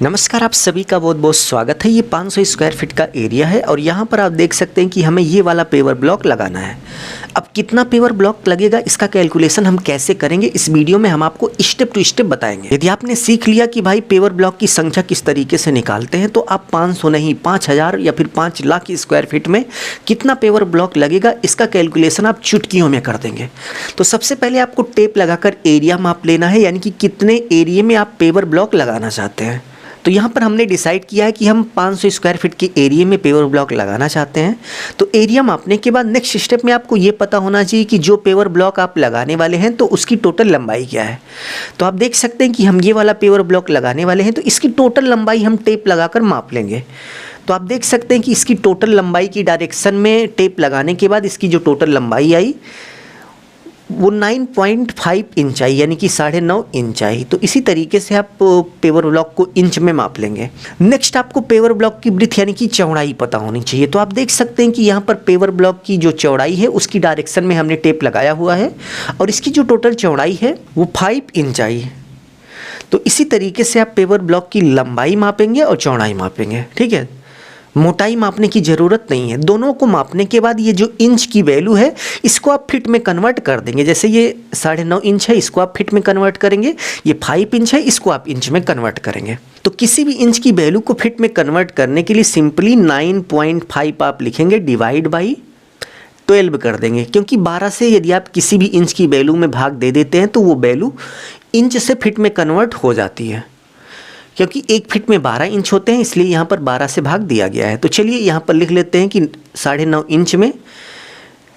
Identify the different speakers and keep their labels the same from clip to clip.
Speaker 1: नमस्कार, आप सभी का बहुत बहुत स्वागत है। ये 500 स्क्वायर फीट का एरिया है और यहाँ पर आप देख सकते हैं कि हमें ये वाला पेवर ब्लॉक लगाना है। अब कितना पेवर ब्लॉक लगेगा, इसका कैलकुलेशन हम कैसे करेंगे, इस वीडियो में हम आपको स्टेप टू स्टेप बताएंगे। यदि आपने सीख लिया कि भाई पेवर ब्लॉक की संख्या किस तरीके से निकालते हैं, तो आप 500 नहीं 5000 या फिर 5 लाख स्क्वायर फीट में कितना पेवर ब्लॉक लगेगा, इसका कैलकुलेशन आप चुटकियों में कर देंगे। तो सबसे पहले आपको टेप लगाकर एरिया माप लेना है, यानी कि कितने एरिया में आप पेवर ब्लॉक लगाना चाहते हैं। तो यहाँ पर हमने डिसाइड किया है कि हम 500 स्क्वायर फीट के एरिया में पेवर ब्लॉक लगाना चाहते हैं। तो एरिया मापने के बाद नेक्स्ट स्टेप में आपको ये पता होना चाहिए कि जो पेवर ब्लॉक आप लगाने वाले हैं तो उसकी टोटल लंबाई क्या है। तो आप देख सकते हैं कि हम ये वाला पेवर ब्लॉक लगाने वाले हैं, तो इसकी टोटल लंबाई हम टेप लगाकर माप लेंगे। तो आप देख सकते हैं कि इसकी टोटल लंबाई की डायरेक्शन में टेप लगाने के बाद इसकी जो टोटल लंबाई आई वो 9.5 इंच आई, यानी कि 9.5 इंच आई। तो इसी तरीके से आप पेवर ब्लॉक को इंच में माप लेंगे। नेक्स्ट आपको पेवर ब्लॉक की ब्रीथ यानी कि चौड़ाई पता होनी चाहिए। तो आप देख सकते हैं कि यहाँ पर पेवर ब्लॉक की जो चौड़ाई है उसकी डायरेक्शन में हमने टेप लगाया हुआ है और इसकी जो टोटल चौड़ाई है वो 5 इंच आई। तो इसी तरीके से आप पेवर ब्लॉक की लंबाई मापेंगे और चौड़ाई मापेंगे, ठीक है। मोटाई मापने की ज़रूरत नहीं है। दोनों को मापने के बाद ये जो इंच की वैल्यू है इसको आप फिट में कन्वर्ट कर देंगे। जैसे ये 9.5 इंच है, इसको आप फिट में कन्वर्ट करेंगे। ये 5 इंच है, इसको आप इंच में कन्वर्ट करेंगे। तो किसी भी इंच की वैल्यू को फिट में कन्वर्ट करने के लिए सिंपली 9.5 आप लिखेंगे डिवाइड बाई 12 कर देंगे, क्योंकि 12 से यदि आप किसी भी इंच की वैल्यू में भाग दे देते हैं तो वो वैल्यू इंच से फिट में कन्वर्ट हो जाती है। क्योंकि एक फिट में 12 इंच होते हैं, इसलिए यहाँ पर 12 से भाग दिया गया है। तो चलिए यहाँ पर लिख लेते हैं कि 9.5 इंच में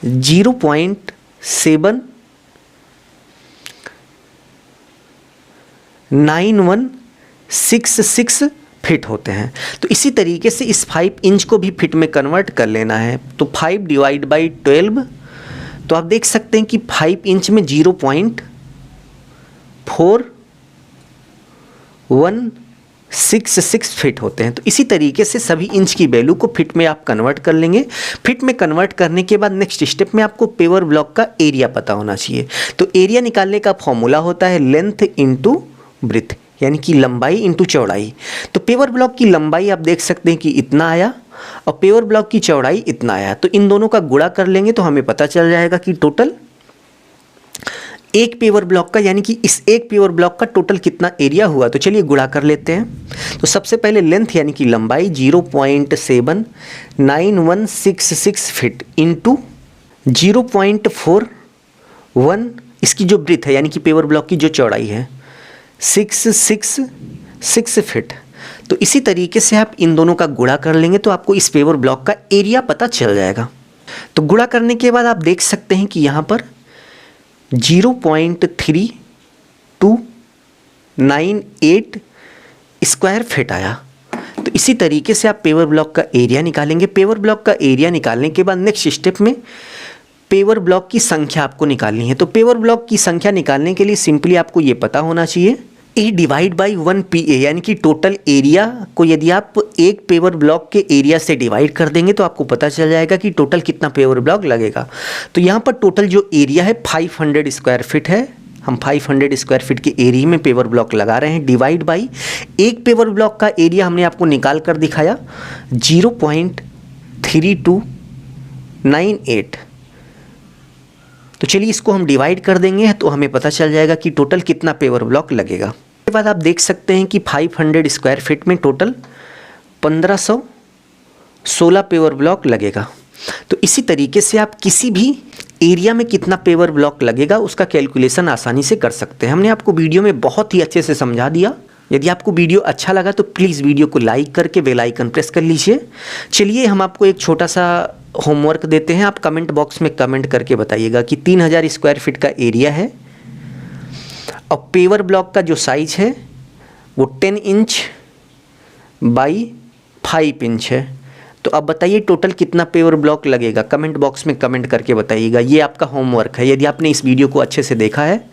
Speaker 1: 0.79166 फिट होते हैं। तो इसी तरीके से इस 5 इंच को भी फिट में कन्वर्ट कर लेना है। तो 5 डिवाइड बाई 12, तो आप देख सकते हैं कि 5 इंच में 0.4166 फिट होते हैं। तो इसी तरीके से सभी इंच की वैल्यू को फिट में आप कन्वर्ट कर लेंगे। फिट में कन्वर्ट करने के बाद नेक्स्ट स्टेप में आपको पेवर ब्लॉक का एरिया पता होना चाहिए। तो एरिया निकालने का फॉर्मूला होता है लेंथ इंटू ब्रेथ, यानी कि लंबाई इंटू चौड़ाई। तो पेवर ब्लॉक की लंबाई आप देख सकते हैं कि इतना आया और पेवर ब्लॉक की चौड़ाई इतना आया। तो इन दोनों का गुणा कर लेंगे तो हमें पता चल जाएगा कि टोटल एक पेवर ब्लॉक का, यानी कि इस एक पेवर ब्लॉक का टोटल कितना एरिया हुआ। तो चलिए गुणा कर लेते हैं। तो सबसे पहले लेंथ यानी कि लंबाई 0.79166 फिट इंटू 0.41, इसकी जो ब्रीथ है यानी कि पेवर ब्लॉक की जो चौड़ाई है 666 फिट। तो इसी तरीके से आप इन दोनों का गुणा कर लेंगे तो आपको इस पेवर ब्लॉक का एरिया पता चल जाएगा। तो गुणा करने के बाद आप देख सकते हैं कि यहाँ पर 0.3298 स्क्वायर फिट आया। तो इसी तरीके से आप पेवर ब्लॉक का एरिया निकालेंगे। पेवर ब्लॉक का एरिया निकालने के बाद नेक्स्ट स्टेप में पेवर ब्लॉक की संख्या आपको निकालनी है। तो पेवर ब्लॉक की संख्या निकालने के लिए सिंपली आपको ये पता होना चाहिए ए डिवाइड बाई 1 PA, यानी कि टोटल एरिया को यदि आप एक पेवर ब्लॉक के एरिया से डिवाइड कर देंगे तो आपको पता चल जाएगा कि टोटल कितना पेवर ब्लॉक लगेगा। तो यहाँ पर टोटल जो एरिया है 500 स्क्वायर फीट है। हम 500 स्क्वायर फीट के एरिया में पेवर ब्लॉक लगा रहे हैं। डिवाइड बाई एक पेवर ब्लॉक का एरिया हमने आपको निकाल कर दिखाया 0.3298। तो चलिए इसको हम डिवाइड कर देंगे तो हमें पता चल जाएगा कि टोटल कितना पेवर ब्लॉक लगेगा। उसके बाद आप देख सकते हैं कि 500 स्क्वायर फीट में टोटल 1516 पेवर ब्लॉक लगेगा। तो इसी तरीके से आप किसी भी एरिया में कितना पेवर ब्लॉक लगेगा उसका कैलकुलेशन आसानी से कर सकते हैं। हमने आपको वीडियो में बहुत ही अच्छे से समझा दिया। यदि आपको वीडियो अच्छा लगा तो प्लीज़ वीडियो को लाइक करके बेल आइकन प्रेस कर लीजिए। चलिए हम आपको एक छोटा सा होमवर्क देते हैं। आप कमेंट बॉक्स में कमेंट करके बताइएगा कि 3000 स्क्वायर फीट का एरिया है और पेवर ब्लॉक का जो साइज है वो 10 इंच बाई 5 इंच है। तो अब बताइए टोटल कितना पेवर ब्लॉक लगेगा, कमेंट बॉक्स में कमेंट करके बताइएगा। ये आपका होमवर्क है। यदि आपने इस वीडियो को अच्छे से देखा है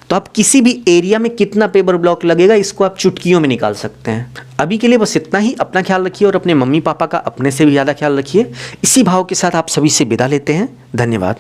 Speaker 1: तो आप किसी भी एरिया में कितना पेवर ब्लॉक लगेगा इसको आप चुटकियों में निकाल सकते हैं। अभी के लिए बस इतना ही। अपना ख्याल रखिए और अपने मम्मी पापा का अपने से भी ज़्यादा ख्याल रखिए। इसी भाव के साथ आप सभी से विदा लेते हैं। धन्यवाद।